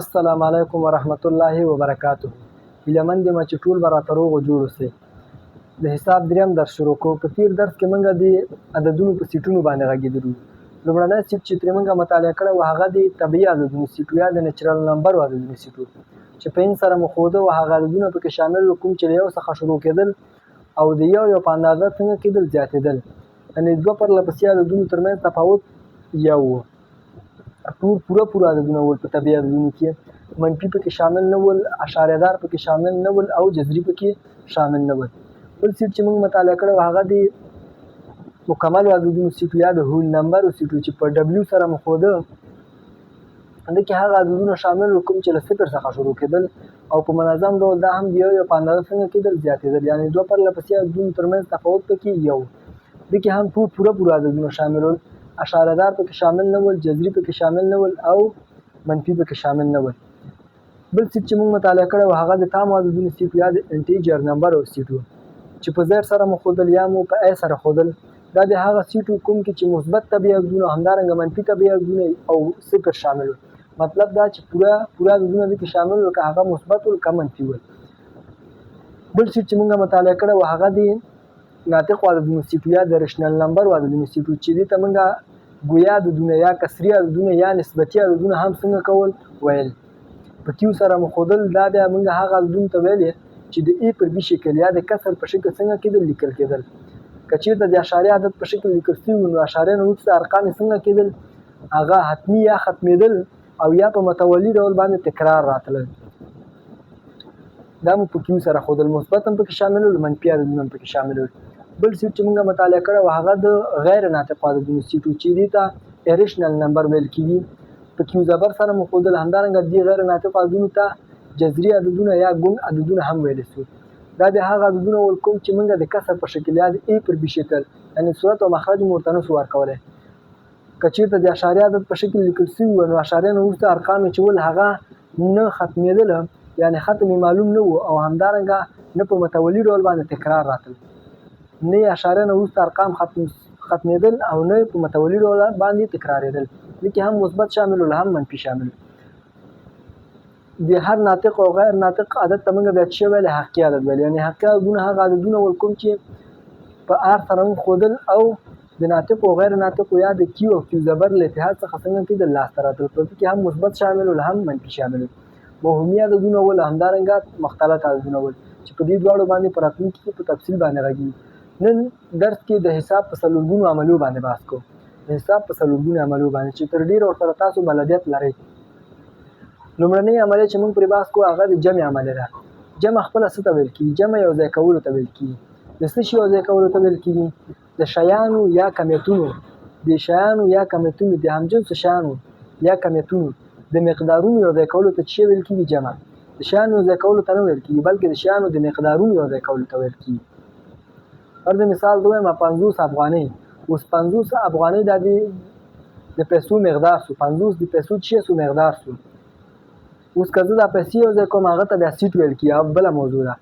السلام علیکم ورحمت الله وبرکاته. هیله من یم چې ټول به راته روغ جوړ اوسئ. د حساب دریم درس شروع کوو. په تېر درس کې موږ د عددونو په سیټونو باندې غږېدلو. لومړنی سیټ چې ترې موږ مطالعه کړی و هغه د طبیعي عددونو سیټ و یا د نیچرل نمبرو عددونو سیټ و چې په این سره مو ښوده و هغه عددونه پکې شامل و کوم چې له یو څخه شروع کېدل او د یو په اندازه څنګه کېدل زیاتېدل. یعنې دوه پرله پسې عددونو ترمنځ تفاوت یو و. ټول پوره عددونه ول په طبیعي عددونو کې، منفي پکې شامل نه ول، اشاریه دار پکې شامل نه ول او جذري پکې شامل نه ول. بل سیټ چې موږ مطالعه کړی و هغه د مکملو عددونو سیټ یا د هول نمبرو سیټ چې په ډبلیو سره مو ښوده. دې کې هغه عددونه شامل و کوم چې له صفر څخه شروع کېدل او په منظم ډول دا هم د یو په اندازه څنګه کېدل زیاتېدل. یعنې دوه پرله پسې عددونو ترمنځ تفاوت پکې یو. دې کې هم ټول پوره عددونه شامل ول، اشاریه دار پکې شامل نه ول، جذري پکې شامل نه ول او منفي پکې شامل نه ول. بل سیټ چې موږ مطالعه کړی و هغه د تامو عددونو سیټ یا د انټیجر نمبرو سیټ و چې په زیر سره مو ښودل یا مو په ای سره ښودل. دا د هغه سیټ و کوم کې چې مثبت طبیعي عددونه همدارنګه منفي طبیعي عددونه او صفر شامل و. مطلب دا چې پوره عددونه دې کې شامل ول، که هغه مثبت ول که منفي ول. بل سیټ چې موږ مطالعه کړی و هغه د ناطقو عددونو سیټ یا د ریشنل نمبرو عددونو سیټ چې دې ته موږ ګویا عددونه یا کسري عددونه یا نسبتي عددونه هم څنګه کول ویل. په کیو سره مو ښودل. دا بیا موږ هغه عددونو ته ویل چې د ای پر بي شکل یا د کسر په شکل څنګه کېدل لیکل کېدل. که چېرته د اشاریه عدد په شکل لیکل شوي وو نو اشاریه نه وروسته ارقام یې څنګه کېدل، هغه حتمي یا ختمېدل او یا په متولي ډول باندې تکرار راتلل. دا مو په کیو سره ښودل. مثبت هم پکې شامل ول، منفي عددونه هم پکې شامل ول. بل سیټ چې موږ مطالعه کړی و هغه د غیر ناطقو عددونو سیټ و چې دې ته ایریشنل نمبر ویل کېږي. په کیو زبر سره مو ښودل. همدارنګه دې غیر ناطقو عددونو ته جذري عددونه یا ګونګ عددونه هم ویلی شو. دا د هغه عددونه ول کوم چې موږ د کسر په شکل یا د ای پر بي شکل یعنې صورت او مخرج مو ورته نسو ورکولی. که چېرته د اشاریه عدد په شکل لیکل شوي وو نو اشاریه نه وروسته ارقام یې چې ول هغه نه ختمېدله، یعنې ختم یې معلوم نه و او همدارنګه نه په متولي ډول باندې تکرار راتل. نه یې اشاریه نه وروسته ارقام ختمېدل او نه په متولي ډول باندې تکرارېدل. دې کې هم مثبت شامل ول هم منفي شامل ول. د هر ناطق او غیر ناطق عدد ته موږ بیا څه ویل؟ حقیقي عدد ویل. یعنې حقیقي عددونه هغه عددونه ول کوم چې په آر سره مو ښودل او د ناطق او غیر ناطق یا د کیو او کیو زبر له اتحاد څخه څنګه کېدل لاسته راتلل. په دې کې هم مثبت شامل ول هم منفي شامل ول. موهومي عددونه ول همدارنګه مختلط عددونه ول چې په دې دواړو باندې په راتلونکي کې په تفصیل باندې غږېږو. نن درس کې د حساب په څلورګونو عملیو باندې بحث کوو. د حساب په څلورګونو عملیو باندې چې تر ډېره ورسره تاسو بلدیت لرئ. لومړنۍ عملیه چې موږ پرې بحث کوو هغه د جمع عملیه ده. جمع خپله څه ته ویل کېږي؟ جمع یو ځای کولو ته ویل کېږي. د څه شي یو ځای کولو ته ویل کېږي؟ د شیانو یا کمیتونو، د شیانو یا کمیتونو، د همجنسو شیانو یا کمیتونو د مقدارونو یو ځای کولو ته څه ویل کېږي؟ جمع. د شیانو یو ځای کولو ته نه ویل کېږي بلکې د شیانو د مقدارونو یو ځای کولو ته ویل کېږي. فرض مثال دویم 50 افغانۍ. اوس 50 افغانۍ دا د پیسو مقدار شو. 50 د پیسو څه شو؟ مقدار شو. اوس که زه دا پیسې یو ځای کوم هغه ته بیا سیټ ویل کېږي. بله موضوع ده.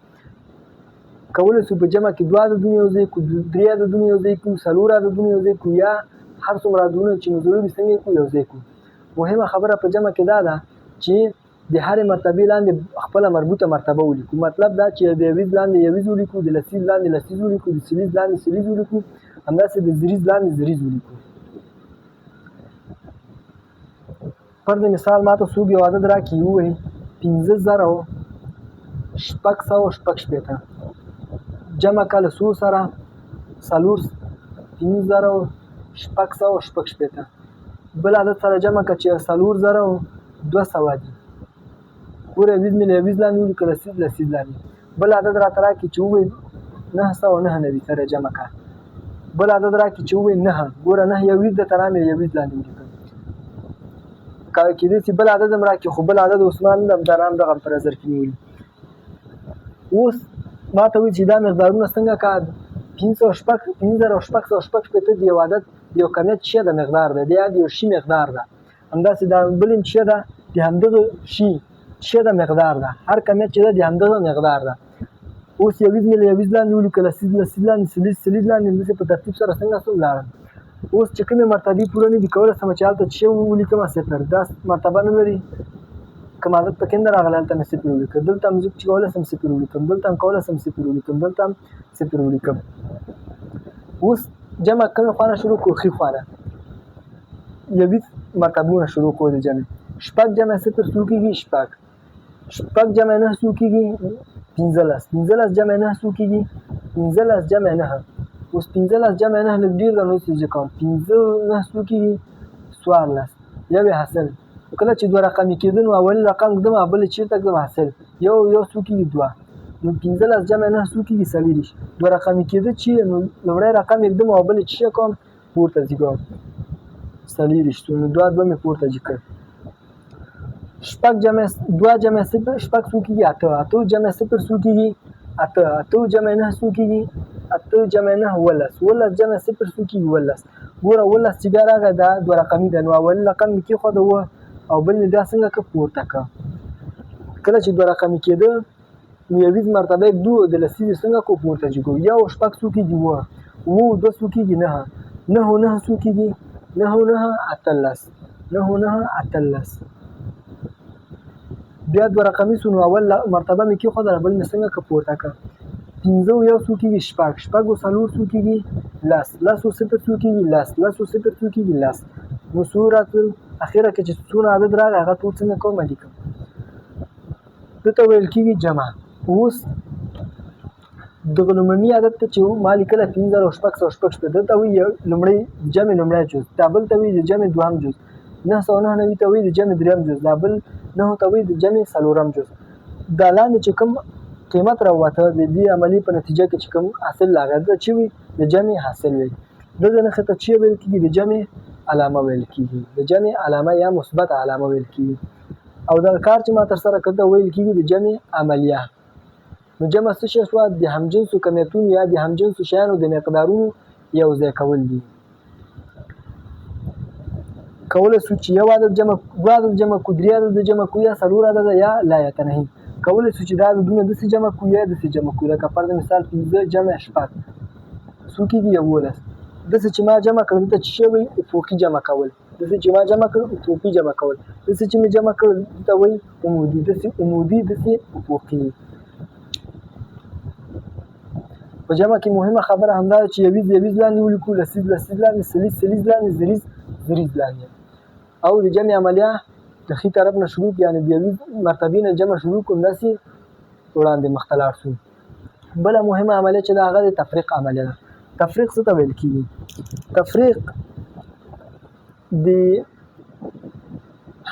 کولی شو په جمع کې 2 عددونه یو ځای کړو، 3 عددونه یو ځای کړو، 4 عددونه یو ځای کړو یا هر څومره عددونه چې مو ضروري څنګه کړو یو ځای کړو. مهمه خبره په جمع کې دا ده چې د هرې مرتبې لاندې خپله مربوطه مرتبه ولیکو. مطلب دا چې د یویز لاندې یویز ولیکو، د لسیز لاندې لسیز ولیکو، د سلیز لاندې سلیز ولیکو، همداسې د زریز لاندې زریز ولیکو. فرض مثال ماته څوک یو عدد راکړي ووایي 15660 جمع کله څو سره 15660. بل عدد سره جمع که چې 4200 دي. ګوره یویز مې له یویز لاندې ولیکه، لسیز لسیز لاندې. بل عدد راته راکړي چې ووایي 999 سره جمع که. بل عدد راکړي چې ووایي 9. ګوره 9 یویز د ترا مې یویز لاندې ولیکه. کېدای شي بل عدد هم راکړي خو بل عدد عثمان دمداران دغه په نظر کې نیولي. اوس ما ته وایي چې دا مقدارونه څنګه که 5600 د یو عدد د یو کمیت څه د مقدار ده، د یو شي مقدار ده. همداسې دا بل هم څه ده؟ د همدغه شي څه د مقدار ده. هر کمیت چې ده د همدغه مقدار ده. اوس یویز مې له یویز لاندې ولیکه، لسیز لسیز لاندې، سلیز سلیز لاندې، همداسې په ترتیب سره څنګه ولاړم. اوس چې کومې مرتبې پوره نه دي کولی شم چې هلته چې ولیکم صفر دا مرتبه نه لري کوم عادت پکې نه راغلی هلته مې صفر ولیکم دلته هم زه چې کولی شم صفر ولیکم دلته هم کولی شم صفر ولیکم دلته هم صفر ولیکم اوس جمع کومې خوا نه شروع کړو ښي خوا نه 20 مرتبونه شروع کړو د جمع شپږ جمع صفر څو کېږي شپږ جمع 9 څو کېږي 15 جمع 9 څو کېږي 15 جمع 9 اوس 15 جمع 9 لږ ډېر ده نو څه کوم 15 څو کېږي 14 یو حاصل کله چې دوه رقمي کېده نو اول رقم ږدم بل چېرته ږدم حاصل یو څو کېږي 2 نو 15 جمع 9 څو کېږي 40 دوه رقمي کېده چې نو لومړی رقم ږدم او بل چې کوم پورته ځي کوم 40 نو 2 مې پورته ځي کړ شپږ جمع 2 جمع 0 شپږ څو کېږي 8 جمع 0 څو کېږي 8 جمع 9 څو کېږي 8 جمع 9 18 جمع 0 څو کېږي 18 ګوره 18 چې بیا راغی دا دوه رقمي ده نو اول رقم مې کېښوده او بل مې بیا څنګه که پورته که کله چې دوه رقمي کېده نو 20 مرتبه یک دو د لسیزې څنګه کو پورته چې کو یو شپږ څو کېږي 2 څو کېږي 9 څو کېږي 18 بیا دوه رقمي سو نو اول مرتبه مې کېښوده بل مې څنګه که پورته که 15 یو څو کېږي شپږ او څلور څو کېږي 10 او 0 څو کېږي 10 او 0 څو کېږي 10 نو څو راتلل اخره کې چې څونه عدد راغی هغه ټول څنګه کوم ولیکم دته ویل کېږي جمع اوس دغه لومړني عدد ته چې ما لیکله 5666 دلته وایي لومړی جمع لومړی جز دا بل ته وایي د جمع دوهم جز 999 ته وایي د جمع درېیم جز دا بل 9 ته وایي د جمع څلورم جز دا لاندې چې کوم قیمت راووته د دې عملي په نتیجه کې چې کوم حاصل راغی دا چې وي د جمع حاصل وي دغه نښې ته چې ویل کېږي د جمع علامه ویل کېږي د جمع علامه یا مثبت علامه ویل کېږي او دا کار چې ما ترسره کړ ته ویل کېږي د جمع عملیه نو جمع څه شی شوه د همجنسو کمیتونو یا د همجنسو شیانو د مقدارونو یو ځای کول دي کولی شو چې یو عدد جمع دوه عدد جمع کړو درې عدد جمع کړو یا څلور عدد یا لا یتنهي کولی شو چې دا عددونه داسې جمع کړو یا داسې جمع کړو لکه فرض مثال 15 جمع شپږ څو کېږي 11 داسې چې ما جمع کړل دلته چې شی وایي افقي جمع کول داسې چې ما جمع کړل افقي جمع کول داسې چې مې جمع کړل دلته وایي عمودي داسې عمودي داسې افقي په جمع کې مهمه خبره همدا ده چې یویز لاندې ولیکو لسیز لاندې سلیز لاندې زریز لاندې او د جمع عملیه د ښي طرف نه شروع یعنې د یویز مرتبې نه جمع شروع کړو داسې وړاندې مخته لاړ شو بله مهمه عملیه چې ده هغه د تفریق عملیه ده تفریق څه ته ویل کېږي تفریق د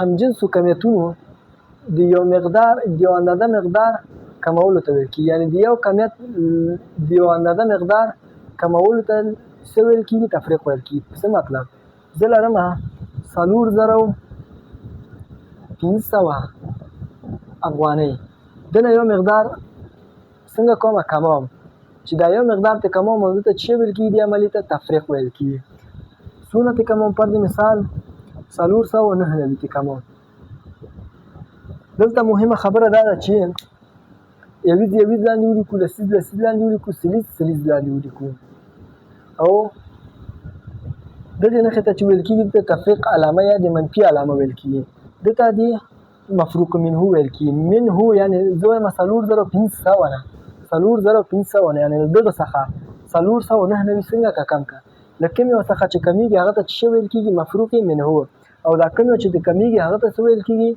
همجنسو کمیتونو د یو اندازه مقدار کمولو ته ویل کېږي یعنې د یو کمیت د یو اندازه مقدار کمولو ته څه ویل کېږي تفریق ویل کېږي څه مطلب زه لرمه 4500 افغانۍ دنه یو مقدار څنګه کومه کموم چې دا یو مقدار ته کموم او دلته چې ویل کېږي دې عملي ته تفریق ویل کېږي څونه ته کموم فرض مثال 499 ته کموم دلته مهمه خبره دا ده چې یویز لاندې ولیکو لسیز لاندې ولیکو سلیز لاندې ولیکو او دغې نښې ته چې ویل کېږي د تفریق علامه یا د منفي علامه ویل کېږي دته د مفروق منه ویل کېږي منه یعنې زه وایم 4500 نه 4500 نه یعنې د دغه څخه 499 څنګه که کم که له کومې څخه چې کمیږي هغه ته څه ویل کېږي مفروق منه او دا کومې چې د کمیږي هغه ته څه ویل کېږي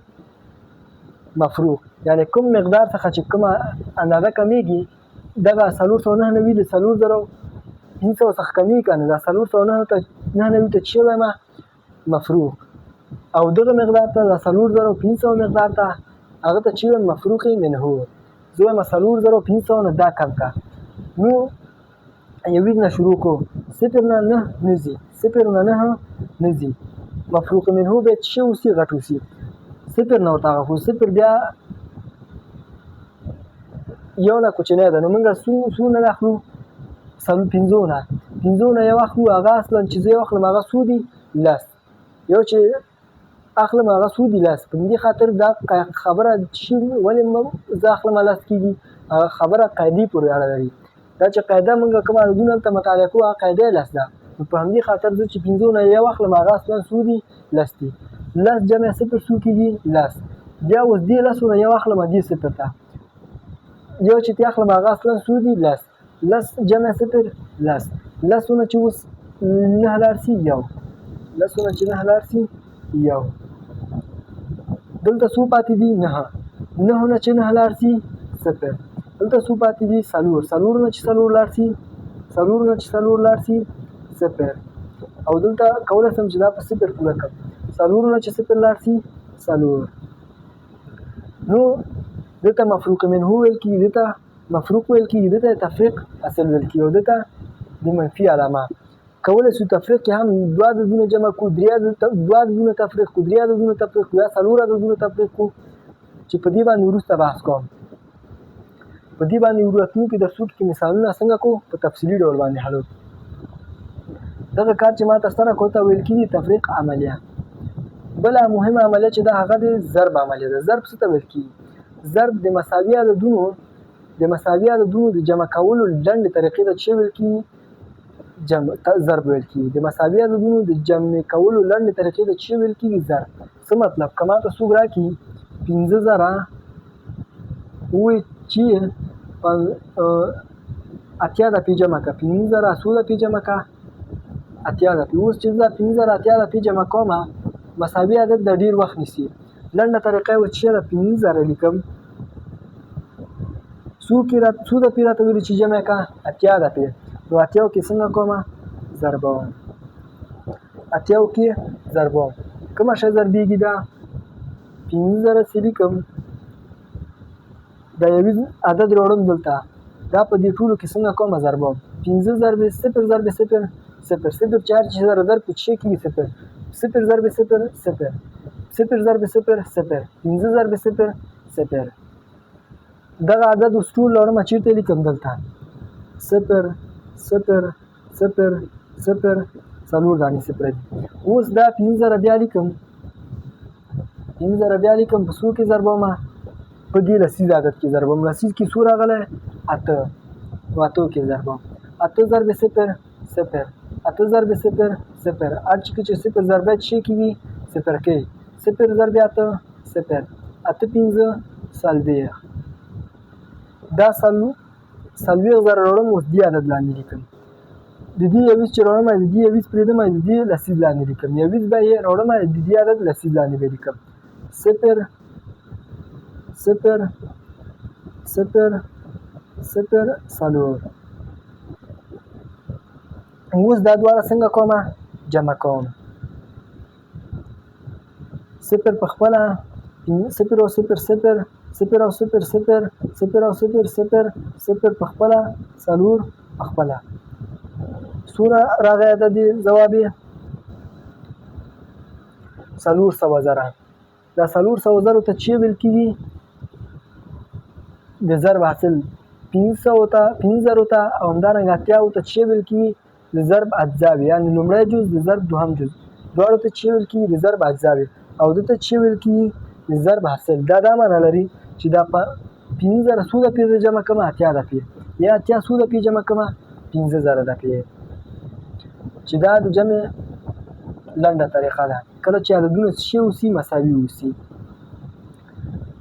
مفروق یعنی کوم مقدار څخه چې کومه اندازه کمیږي دغه 499 د 4500 څخه کمیږي که نه دا 499 ته چې وایم مفروق او دغه مقدار ته د 4500 مقدار ته هغه ته چې وایم مفروق منه زه وایم 4500 نه دا کم که نو یویز نه شروع کړو صفر نه نه ځي صفر نه نه نه ځي مفروق منه باید څه اوسي غټ اوسي صفر نه ورته هغه خو صفر بیا یو نه کوچنی ده نو موږ څو نه اخلو 500 نه یو اخلو هغه اصلا چې زه یو اخلم هغه څو دي 10 یو چې اخلم هغه څو دي 10 په دې خاطر دا خبره چې ولې زه اخلم 10 کېږي خبره قاعدې پورې اړه لري دا چې قاعده موږ کومه عددونه ته مطالعه کوو هغه قاعده 10 ده نو په همدې خاطر زه چې 5 نه یو اخلم هغه اصلا څو دي 10 دي 10 جمع 0 څو کېږي 10 بیا اوس دې 10 نه یو اخلم دې 0 ته یو چې تی اخلم هغه اصلا څو دي 10 10 جمع 0 10 10 نه چې اوس 9 لاړ شي یو 10 نه چې 9 لاړ شي یو دلته څو پاتې دي 9 نه چې 9 لاړ شي 0 دلته څو پاتې دي 4 نه چې 4 لاړ شي 4 نه چې 4 لاړ شي 0 او دلته کولی شم چې دا په 0 پوره کړم 4 نه چې 0 لاړ شي 4 نو دته مفروق منه ویل کېږي دته مفروق ویل کېږي دته تفریق اصل ویل کېږي او دته د منفي علامه کولی شو تفریق کې هم 2 عددونه جمع کړو 2 عددونه تفریق کړو 3 عددونه تفریق کړو یا 4 عددونه تفریق کړو چې په دې باندې وروسته بحث کوم په دې باندې راتلونکي درسونو کې مثالونه څنګه کو په تفصیلي ډول باندې حلو دغه کار چې ما تاسو سره کوته ویل کېږي تفریق عملیه بله مهمه عملیه چې دا هغه د ضرب عملیه ده ضرب څه ته ویل کېږي ضرب د مساوي عددونو د جمع کولو لنډې طریقې ته چې ویل کېږي ضرب ویل کېږي د مساوي عددونو د جمع کولو لنډې طریقې ته چې ویل کېږي ضرب څه مطلب که ماته څوک راکړي 50,000 ووایي چې 80 دپې جمع کړه 50,000 څو دپې جمع کړه 80 دپې اوس چې زه 50,000 80 دپې جمع کوم مساوي عدد د ډېر وخت نیسي لنډه طریقه یې چې د 50,000 لیکم څو دپې راته ویلي چې جمع کړه 80 دپې نو 80 کې څنګه کومه ضربوم 80 کې ضربوم کومه شی ضربېږي دا 50,000 چې لیکم دا یویز عدد راوړم دلته دا په دې ټولو کې څنګه کومه ضربوم 5 ضرب 0 ضرب 0 0 0 4 چې سره ضرب په شي کې 0 0 ضرب 0 0 0 ضرب 0 0 5 ضرب 0 0 دغه عدد اوس ټول راوړم چېرته لیکم دلته 0 0 0 0 څلور دانې صفر دي اوس دا 5000 بیا لیکم 5000 بیا لیکم په څو کې ضربوم په دې لسیز عدد کې ضربوم لسیز کې څو راغلی 8 نو 8 کې ضربوم 8 ضرب 0 0 8 ضرب 0 0 8 چې 0 ضرب شي کېږي 0 کې 0 ضرب 8 0 8 5 سلبیه دا سلبیه زر راوړم اوس دې عدد لاندې لیکم د دې یویز چې راوړم د دې یویز پرېږدم د دې لسیز لاندې لیکم یویز به یې راوړم د دې عدد لسیز لاندې به لیکم 0 0 0 0 څلور اوس دا دواړه څنګه کومه جمع کوم 0 په خپله 0 او 0 0 0 او 0 0 0 او 0 0 0 په خپله څلور په خپله څومره راغی عدد ځواب یې 400,000 دا 400,000 ته چې ویل کېږي د ضرب حاصل 500 ته 50,000 ته او همدارنګه 80 ته چې ویل کېږي د ضرب اجزاوي یعنې لومړی جز د ضرب دوهم جز دواړو ته چې ویل کېږي د ضرب اجزاوي او دته چې ویل کېږي د ضرب حاصل دا معنا لري چې دا 50,000 څو دپې زه جمع کړم 80 دپې یا 80 څو دپې جمع کړم 15,000 دپې چې دا د جمع لنډه طریقه ده کله چې عددونه څه اوسي مساوي اوسي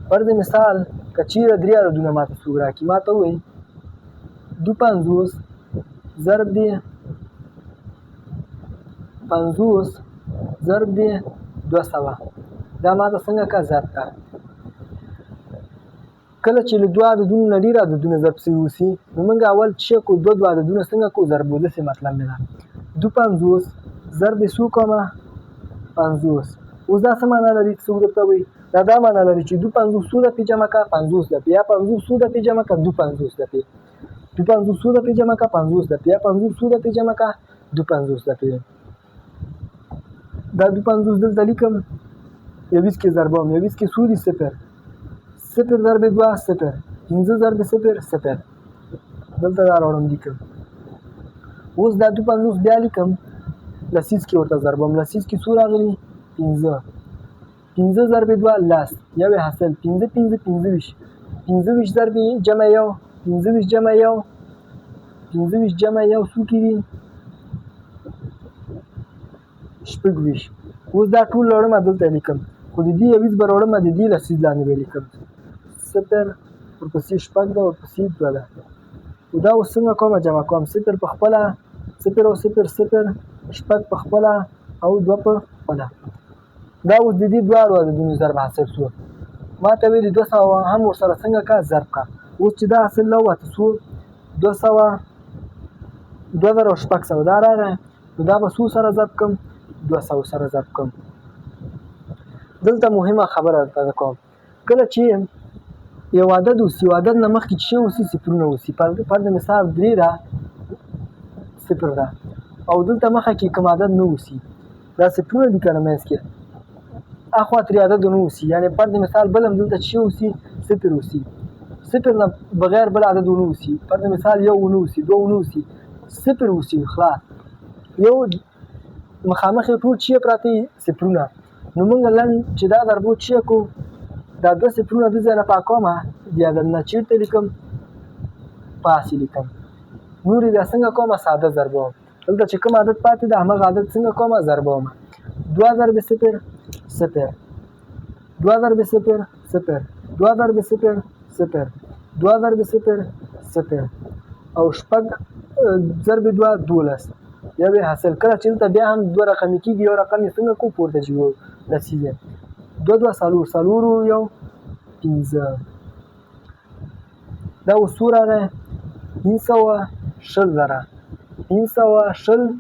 فرض مثال که چیرې 3 عددونه ماته څوک راکړي ماته ووایي 250 ضرب دی 50 ضرب دی 200 دا ماته څنګه کا ضرب کا کله چې له 2 عددونو نه ډېر عددونه ضرب شوي اوسي نو موږ اول چې کو 2 عددونه څنګه کو ضرب داسې مطلب نه ده 250 ضرب څو کومه 50 اوس دا څه معنا لري څوک درته وایي دا معنا لري چې 250 څو دپې جمع کړه 50 دپې یا 50 څو دپې جمع کړه 250 دپې 250 څو دپې جمع کړه 50 دپې یا 50 څو دپې جمع کړه 250 دپې دا 250 دلته لیکم یویز کې ضربوم یویز کې څو دي 0 0 ضرب 2 0 15 ضرب 0 0 دلته دا راوړم لیکم اوس دا 250 بیا لیکم لسیز کې ورته ضربوم لسیز کې څو راغلي 15 ضرب 2 لاس یو حاصل 15 15 25 25 ضرب جمع یو 15 جمع یو 15 جمع یو څو کېږي شپږ اوس دا ټول لړم دلته لیکم خو د دې یویز به راوړم د دې لسیز لاندې به لیکم 0 ورپسې شپږ ده ورپسې 2 ده دا اوس څنګه کوم جمع کوم 0 په خپله 0 او 0 0 شپږ په خپله او 2 په خپله دا اوس د دې دواړو عددونو ضرب حاصل شو ما ته ویلي 200 هم ورسره څنګه کا ضرب کا اوس چې دا حاصل راووته څو 200 2600 دا راغی نو دا به څو سره ضرب کړم 200 سره ضرب کړم دلته مهمه خبره درته کوم کله چې یو عدد اوسي یو عدد نه مخکې چې اوسي صفرونه اوسي فرض مثال 3 ده صفر ده او دلته مخه کې کوم عدد نه اوسي دا صفرونه دي که نه منځ کې اخوا ترې عدد نه اوسي یعنې فرض مثال بل هم دلته چې اوسي صفر اوسي صفر نه بغیر بل عدد ونه اوسي فرض مثال 1 ونه اوسي 2 ونه اوسي صفر اوسي خلاص یو مخامخ ټول چې پراته صفرونه نو موږ لن چې دا ضربو چې کو دا 2 صفرونه د ځای نه پاکومه د عدد نه چیرته لیکم پاسې لیکم نور بیا څنګه کومه ساده ضربوم دلته چې کوم عدد پاتې ده همغه عدد څنګه کومه ضربوم 2 ضرب 0 0 2 ضرب 0 0 2 ضرب 0 0 2 ضرب 0 0 او شپږ ضرب 2 12 یو حاصل کله چې دلته بیا هم 2 رقمي کېږي یو رقم یې څنګه کو پورته چې رسیږي 2 2 څلور یو 15 دا اوس څو راغی 520 زره 520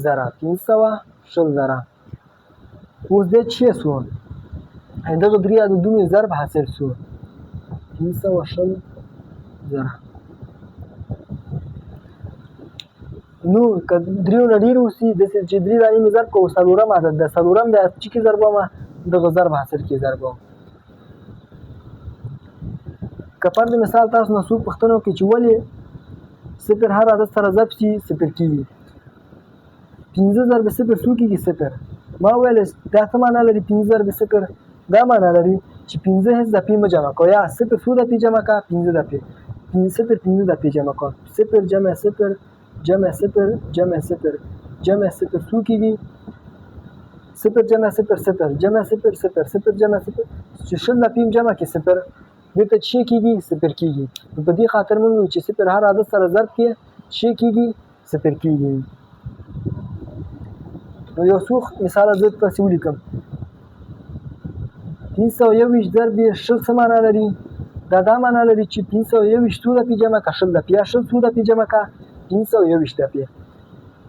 زره 520 زره اوس دې چې شو دغه درې عددونو ضرب حاصل شو 520 زره نو که دریو نه ډېر اوسي داسې چې درې دانې مې ضرب کوو څلورم عدد ده څلورم بیا چې کې ضربومه دغه ضرب حاصل کې ضربوم که فرض مثال تاسو نه څوک پوښتنه وکړي چې ولې صفر هر عدد سره ضرب شي صفر کېږي 15 ضرب صفر څو کېږي صفر ما ویل دا څه معنا لري 15 ضرب صفر دا معنا لري چې 15 هیڅ دفعې مه جمع کوه یا صفر څو دفعې جمع کړه 15 دفعې صفر 15 دفعې جمع کوه صفر جمع صفر جمع صفر جمع صفر جمع صفر څو کېږي صفر جمع صفر صفر جمع صفر صفر صفر جمع صفر چې شل دفعې جمع کې صفر دې ته چې کېږي صفر کېږي په دې خاطر موږ وایو چې صفر هر عدد سره ضرب کې چې کېږي صفر کېږي نو یو څو مثال زه پسې ولیکم 521 ضرب شل څه معنا لري دا معنا لري چې 521 څو دفعې جمع کړه شل دفعې شل څو دفعې جمع کړه 521 دفعې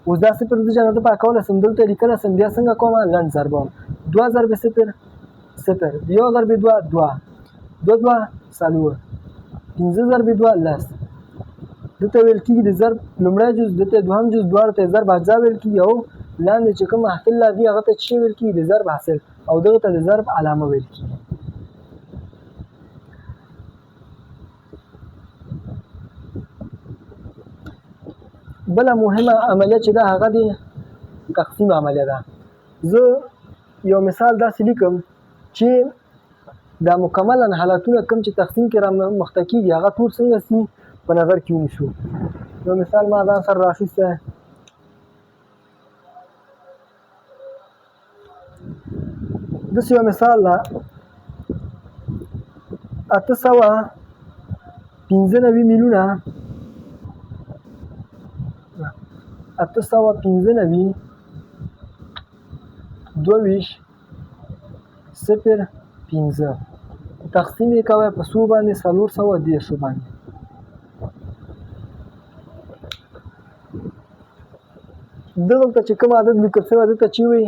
اوس دا صفر د جمع په کول سم دلته لیکل سم بیا څنګه کوم لنډ ضربوم 2 ضرب صفر صفر 2 ضرب 2 2 2 2 څلور 15 ضرب 2 لس دته ویل کېږي د ضرب لومړی جز دته دوهم جز دواړو ته ضرب اجزا ویل کېږي او لاندې چې کوم حاصل راځي هغه ته چې ویل کېږي د ضرب حاصل او دغه ته د ضرب علامه ویل کېږي بله مهمه عملیه چې ده هغه د تقسیم عملیه ده زه یو مثال داسې لیکم چې دا مکملا حالتونه کوم چې تقسیم کې را مخته کېږي هغه ټول څنګه سي په نظر کې ونیسو یو مثال ما ځان سره راخیستی داسې یو مثال ده 895 میلیونه 895 22 صفر 15 تقسیم یې کوئ په څو باندې 410 باندې دلته چې کوم عدد لیکل شوی دلته چې وي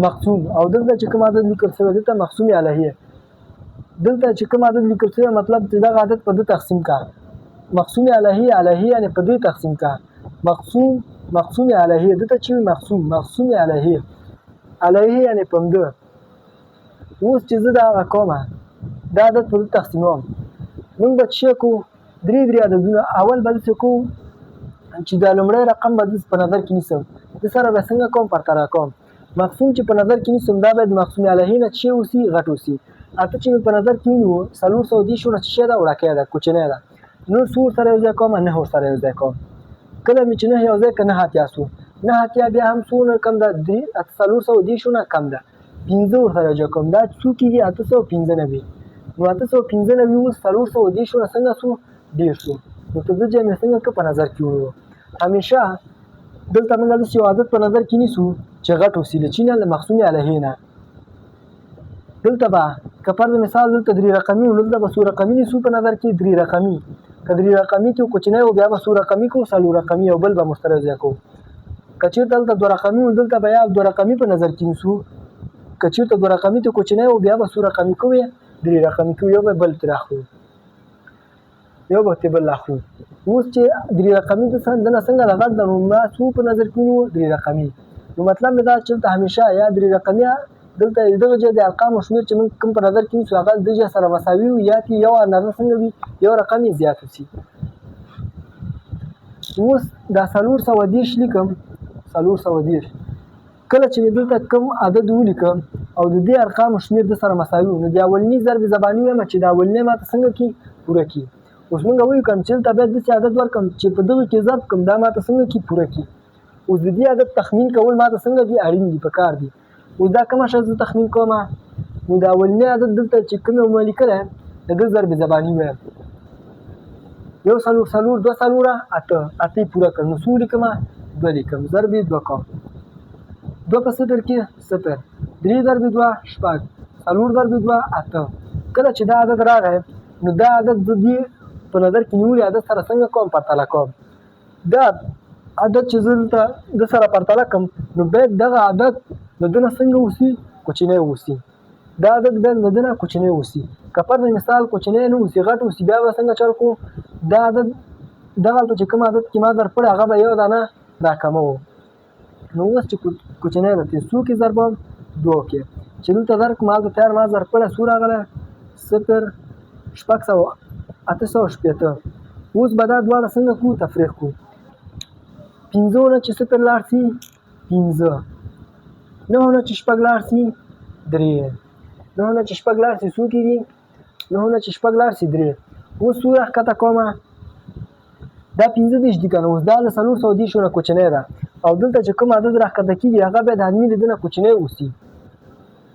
مقسوم او دلته چې کوم عدد لیکل شوی دلته مقسوم علیه دلته چې کوم عدد لیکل شوی مطلب چې دا عدد په دې تقسیم کا مقسوم علیه یعنی په دې تقسیم کا مقسوم علیه دلته چې مقسوم علیه یعنی په دې اوس چې زه دا کومه دا عدد په تقسیموم موږ به چې کو درې عددونه اول به څه کو چې دا لومړی رقم به په نظر کې نیسم د سره به څنګه کوم پرتره کوم مقسوم چې په نظر کې نیسم دا باید مقسوم علیه نه چې اوسي غټ اوسي اته چې په نظر کې نیو 410 نه چې دا وړاکې ده کوچنی ده نو څو سره یو ځای کوم نه هو سره یو ځای کوم کله مې چې نه یو ځای کنه هاتیاسو نه اتیا بیا هم څونه کم ده 410 نه کم ده 15 ورسره جوړ کوم دا څو کېږي 895 نو 895 اوس 410 نه څنګه څو ډېر شو نو ته د جمع څنګه که په نظر کې ونیو همیشه دلته موږ داسې یو عادت په نظر کې نیسو چې غټ وسیلچي نه له مخصومې علیحې نه دلته به که فرض مثال دلته 3 رقمي و دلته به څو رقمي نیسو په نظر کې 3 رقمي که 3 رقمي کې کوچنی و بیا به څو رقمي کو 4 رقمي او بل به مسترزه کو که چېرته دلته 2 رقمي و دلته به یا 2 رقمي په نظر کې نیسو که چېرته 2 رقمي ته کوچنی و بیا به څو رقمي کوې 3 رقمي کو یو به بل ترې اخلو یو به بل اخلو اوس چې 3 رقمي دنه څنګه د غټ د نو ما څو په نظر کې نیو 3 رقمي نو مطلب مې دا چې دلته همیشه یا 3 رقمي دلته دغه ځای د ارقامو شمېر چې موږ کوم په نظر کې نیسو هغه د ځای سره مساوي وي یا چې یو اندازه څنګه وي یو رقم یې زیات وسي اوس دا 410 لیکم 410 کله چې دلته کوم عدد ولیکم او د دې ارقامو شمېر د سره مساوي نو د اولني ضرب زباني وایم چې د اولنۍ ماته څنګه کې پوره کړي اوس موږ وایو کوم چې دلته باید داسې عدد ورکړم چې په دغه کې ضرب کړم دا ماته څنګه کې پوره کړي اوس د دې عدد تخمین کول ماته څنګه دي اړین دي پکار دي اوس دا کومه شی زه تخمین کوم نو د اولنۍ عدد دلته چې کوم یې مو لیکلی د ده ضرب زباني وایم 1 څلور څلور 2 څلوره 8 8 پوره کړم نو څو لیکم 2 لیکم ضرب یې 2 کوم 2 په صفر کې 0 3 ضرب 2 شپږ 4 ضرب 2 8 کله چې دا عدد راغی نو دا عدد د دې په نظر کې نیولي عدد سره څنګه کوم پرتله کوم دا عدد چې زه دلته د سره پرتله کوم نو باید دغه عدد د ده نه څنګه اوسي کوچنی اوسي دا عدد باید د ده نه کوچنی اوسي که فرض مثال کوچنی نه اوسي غټ اوسي بیا به څنګه چل کړو دا عدد دغلته چې کوم عدد کې ما درپړی هغه به یو دانه راکموو نو اوس چې کوچنی ده څو کې ضربم 2 کې چې دلته درکړم هلته تیار ما ضرب کړی څو راغلی 0 شپږ سوه 880 اوس به دا دواړه څنګه کړو تفریق کړو 15 نه چې 0 لاړ شي 15 9 نه چې شپږ لاړ شي 3 9 نه چې شپږ لاړ شي څو کېږي 9 نه چې شپږ لاړ شي 3 اوس څو راښکته کومه دا 15 دي که نه اوس دا له 410 نه کوچنی ده او دلته چې کوم عدد راښکته کېږي هغه باید حتمي د ده نه کوچنی اوسي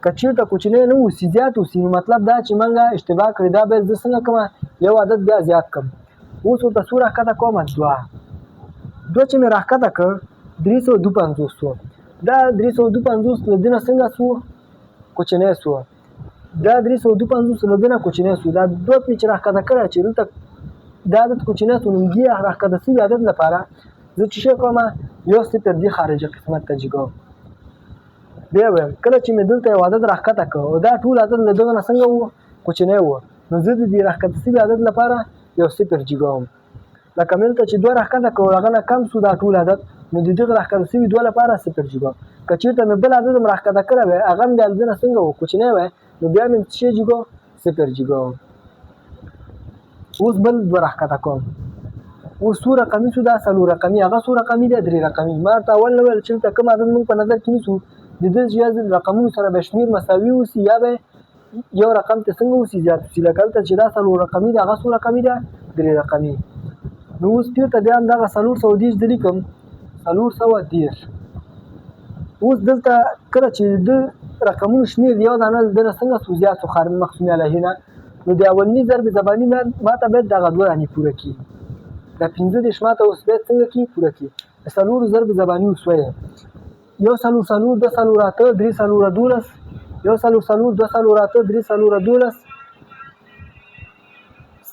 که چېرته کوچنی نه اوسي زیات اوسي نو مطلب دا چې موږ اشتباه کړې دا باید زه څنګه کومه یو عدد بیا زیات کړم اوس ورته څو راښکته کومه 2 چې مې راښکته کړ 352 شو دا 352 له ده نه څنګه شو کوچنی شو دا 352 له ده نه کوچنی شو دا 2 مې چې راښکته کړی چې دلته دا عدد کوچنی شو نو دې راښکته شوي عدد لپاره زه چې شی کومه یو صفر دې خارجه قسمت ته جګوم بیا وایم کله چې مې دلته یو عدد راښکته کړ او دا ټول عدد له دغه نه څنګه و کوچنی و نو زه د دې راښکته شوي عدد لپاره یو صفر جګوم لکه مې دلته چې 2 راښکته کړ هغه نه کم شو دا ټول عدد نو د دغه راښکته شوي 2 لپاره صفر جګوم که چېرته مې بل عدد هم راښکته کړی وی هغه هم بیا له ده نه څنګه و کوچنی وی نو بیا مې څه شی جګوم صفر جګوم اوس بل 2 راښکته کوم اوس څو رقمي شو دا 4 رقمي هغه څو رقمي دی 3 رقمي ما ورته اول نه ویل چې دلته کوم عدد موږ په نظر کې نیسو د دې یا رقمونو سره به شمېر مساوي اوسي یا به یو رقم ته څنګه اوسي زیات اوسي لکه هلته چې دا 4 رقمي دی هغه څو رقمي دی 3 رقمي نو اوس بېرته بیا هم دغه 410 د لیکم 410 اوس دلته کله چې د رقمونو شمېر یو دانه د نه څنګه څو زیات شو خارج مقسومې علیحې نه نو د اولني ضرب زباني ماته باید دغه 2 دانې پوره کړي دا 15 ماته اوس باید څنګه کړي پوره کړي د 4 ضرب زباني اوس وایه 1 څلور څلور 2 څلور 8 3 څلور 12 1 څلور څلور 2 څلور 8 3 څلور 12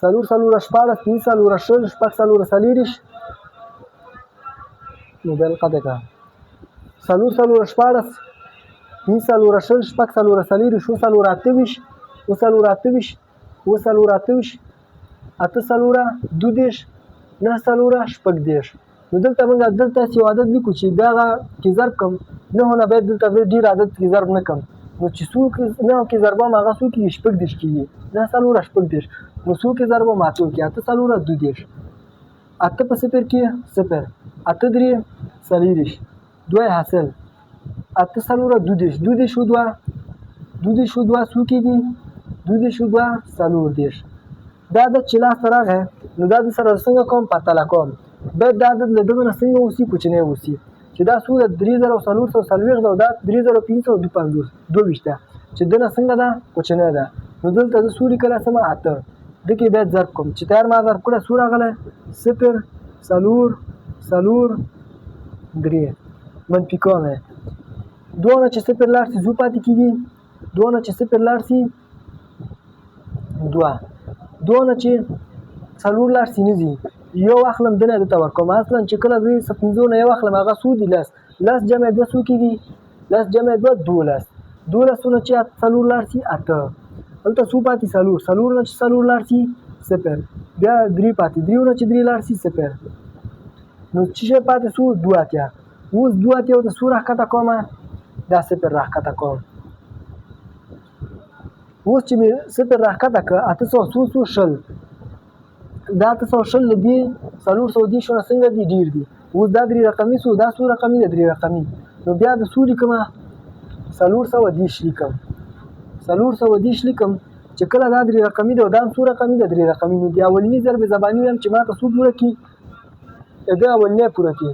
څلور څلور 14 5 څلور 6 شپږ څلور 40 موبایل قطع کړه څلور څلور 14 5 څلور 6 شپږ څلور 40 شو څلور 28 و څلور 28 و څلور 28 اته څلور 22 9 څلور 14 نو دلته موږ دلته یو عدد لیکو چې دغه کې ضرب کړم 9 نه باید دلته ډېر عدد کې ضرب نه کړم نو چې څو کې ضربم هغه څو کېږي 14 کېږي 9 څلور 14 نو څو کې ضربم 8 کې 8 څلور 22 8 په صفر کې 0 8 3 40 2 حاصل 8 څلور 22 22 شو 2 22 شو 2 څو کېږي 22 شو 2 څلور 10 دا عدد چې لاسته راغی نو دا د سره څنګه کوم پرتله کوم باید دا عدد له دغه نه څنګه اوسي کوچنی اوسي چې دا څو ده 3440 ده او دا 3552 ده چې دنه څنګه ده کوچنی ده. نو دلته زه څو لیکلی سمه 8 دکې بیا ضرب کوم چې تیار ما ضرب کړه څو راغلی 0 4 3 منفي کوم یې 2 نه چې 0 لاړ شي څو پاتې کېږي 2 نه چې 0 لاړ شي 2 نه چې 4 لاړ شي نه ځي یو اخلم دنه دته ورکوم اصلا چې کله دوی 15 نه یو اخلم هغه څو دي 10 جمع 2 څو کېږي 10 جمع 2 12 12 نه چې 4 لاړ شي 8 دلته څو پاتې 4 نه چې 4 لاړ شي 0 بیا 3 پاتې 3 نه چې 3 لاړ شي 0 نو چې پاتې څو 2 اتیا اوس 2 اتیا ته څو راښکته کومه دا 0 راښکته کوم اوس چې مې 0 راښکته کړه 800 شل دا 800 دي 410 نه څنګه دي ډیر دي اوس دا 3 رقمي څو دا څو رقمي ده 3 رقمي نو بیا د څو لیکمه 410 لیکم 410 لیکم چې کله دا 3 رقمي ده او دا څو رقمي ده 3 رقمي نو بیا اولنی ضرب زبانی وایم چې ماته څو پوره کړي دا اولنی پوره کړي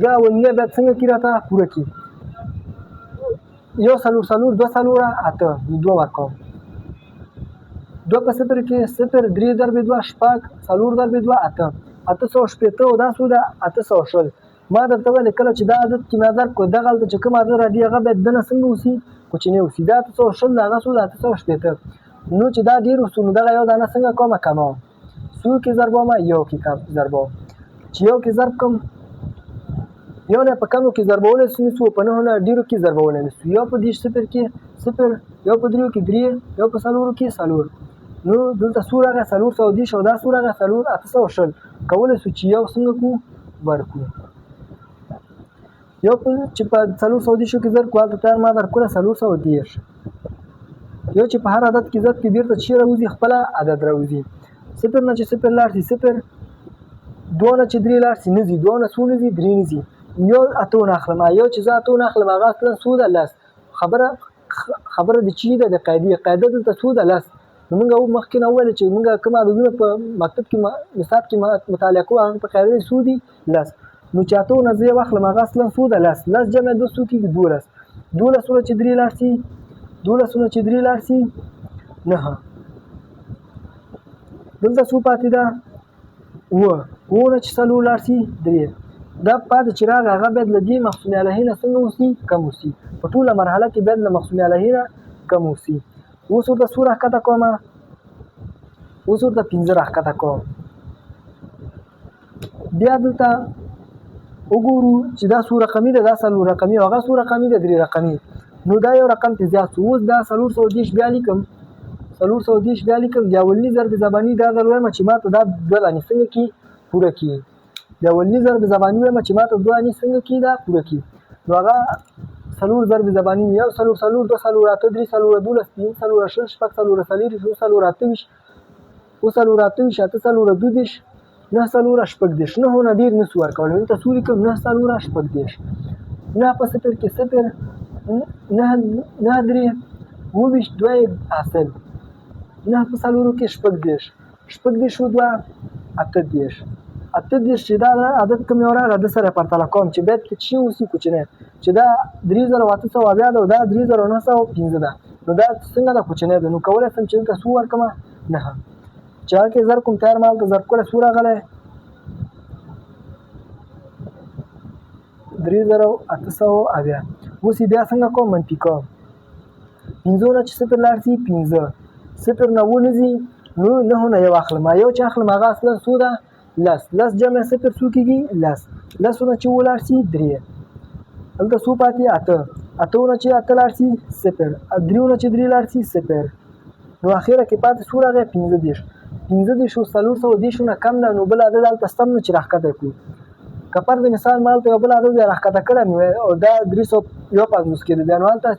دا اولنی بیا څنګه کړي راته پوره کړي یو 4 2 8 2 ورکوم 2 په 0 کې 0 3 ضرب 2 شپږ 4 ضرب 2 8 880 او دا څو ده 800 ما درته ویل کله چې دا عادت کې ما ضرب کړو دغه هلته چې کوم عادت راځي هغه باید دنه څنګه اوسي کوچنی اوسي دا 800 هغه څو ده 880 نو چې دا ډېر اوسو نو دغه یو دانه څنګه کومه کموم څو کې ضربوم یو کې ضربوم چې یو کې ضرب کوم یو نه په کمو کې ضربولی سو نسو په نهو نه ډېرو کې ضربولی نسو یو په 10 صفر کې 0 یو په 3 کې 3 یو په 4 کې 4 نو دلته څو راغی 410 او دا څو راغی 800 کولی سو چې یو څنګه کو ورکړو یو چې په 410 کې ضرب کړو هلته تیار ما درکړه 410 یو چې په هر عدد کې ضرب کې بیرته چې راوځي خپله عدد راوځي 0 نه چې 0 لاړ شي 0 2 نه چې 3 لاړ شي نه ځي 2 نه څو نه ځي 3 نه ځي یو اتونه اخلم یو چې زه اتونه اخلم هغه اصلا څو ده 10 خبره د چی ده د قاعده دلته څو ده 10 نو موږ مخکې نه وویل چې موږ کوم عددونه په مکتب کې نصاب کې مطالعه کوو هغه په قاعده څو دي 10 نو چې اتونه زه یو اخلم هغه اصلا څو ده 10 جمع 2 څو کېږي 12 نه چې 3 لاړ شي 12 نه چې 3 لاړ شي 9 دلته څو پاتې ده 9 نه چې 4 لاړ شي 3 دا پاتې چې راغی هغه باید له دې مقسوم علیه نه څنګه اوسي کم اوسي په ټوله مرحله کې باید له مقسوم علیه نه کم اوسي اوس ورته څو راښکته کومه اوس ورته 15 راښکته کوم بیا دلته وګورو چې دا څو رقمي ده دا 4 رقمي او هغه څو رقمي ده 3 رقمي نو دا یو رقم ته زیات شو اوس دا 410 بیا لیکم 410 بیا لیکم بیا اولني ضرب زبانی دا دروایم چې ماته دا دوه دانې څنګه کړي پوره کړي د اولني ضرب زبانی وایم چې ماته دوه دانې څنګه کړي دا پوره کړي نو هغه 4 ضرب زبانی یو 4 2 4 8 3 4 12 3 4 6 شپږ 4 4 4 28 او 4 28 8 4 12 9 4 شپږ دیش نه هونه ډیر نسو ورکول نو تاسو لیکم 9 4 شپږ دیش نه په 0 کې 0 نه درې وویش دوی حاصل نه په 4 کې شپږ دیش و دوه 8 دیش چې دا عدد کوم یو راغی د سره پرتله کوم چې باید چې اوسي کوچنی چې دا 3800 بیا ده او دا 3915 ده نو دا څنګه ده کوچنی ده نو کولی شم چې دلته څو ورکړمه 9 چې هغه کې ضرب کوم تیار ما هلته ضرب کړی څو راغلی 3800 اوس یې بیا څنګه کوم منفي کوم 15 نه چې 0 لاړ شي 15 0 نه ونه ځي نو 9 نه یو اخلم یو چې اخلم هغه اصلا څو ده 10 جمع 0 څو کېږي 10 نه چې ولاړ شي 3 هلته څو پاتې 8 نه چې 8 لاړ شي 0 3 نه چې 3 لاړ شي 0 نو اخره کې پاتې څو راغی 15 شو 410 نه کم ده نو بل عدد هلته سم نه چې راښکته کړو که پر د مثال ما هلته یو بل عدد راښکته کړی مې وی او دا 350 کېده بیا نو هلته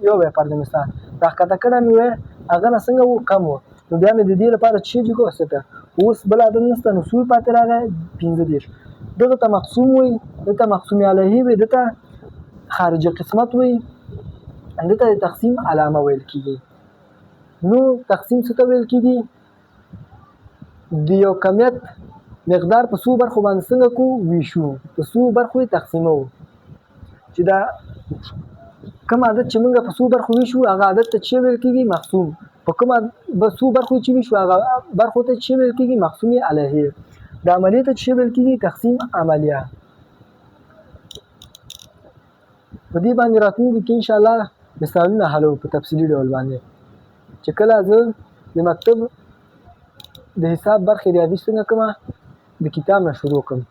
یو بیا پر د مثال راښکته کړی مې وی هغه نه څنګه و کم و نو بیا مې د دې لپاره چې جګو 0 اوس بل عدد نشته نو څو پاتې راغی 15 دغه ته مقسوم وي دته مقسوم علیه وي دته خارج قسمت وي دته تقسیم علامه ویل کېږي نو تقسیم څه ته ویل کېږي د یو کمیت مقدار په څو برخو باندې څنګه کو ویشو په څو برخو یې تقسیمو چې دا کوم عادت چې موږ په څو برخو ویشو هغه عادت ته چې ویل کېږي مقسوم په کوم څو برخو چې ویشو هغه برخو ته چې ویل کېږي مقسوم علیه د عملیې ته چې ویل کېږي تقسیم عملیه په دې باندې راتلونکي کې انشاءالله مثالونه حلو په تفصیلي ډول باندې چې کله زه د مکتب د حساب برخې ریاضي څنګه کومه د کتاب نه شروع کوم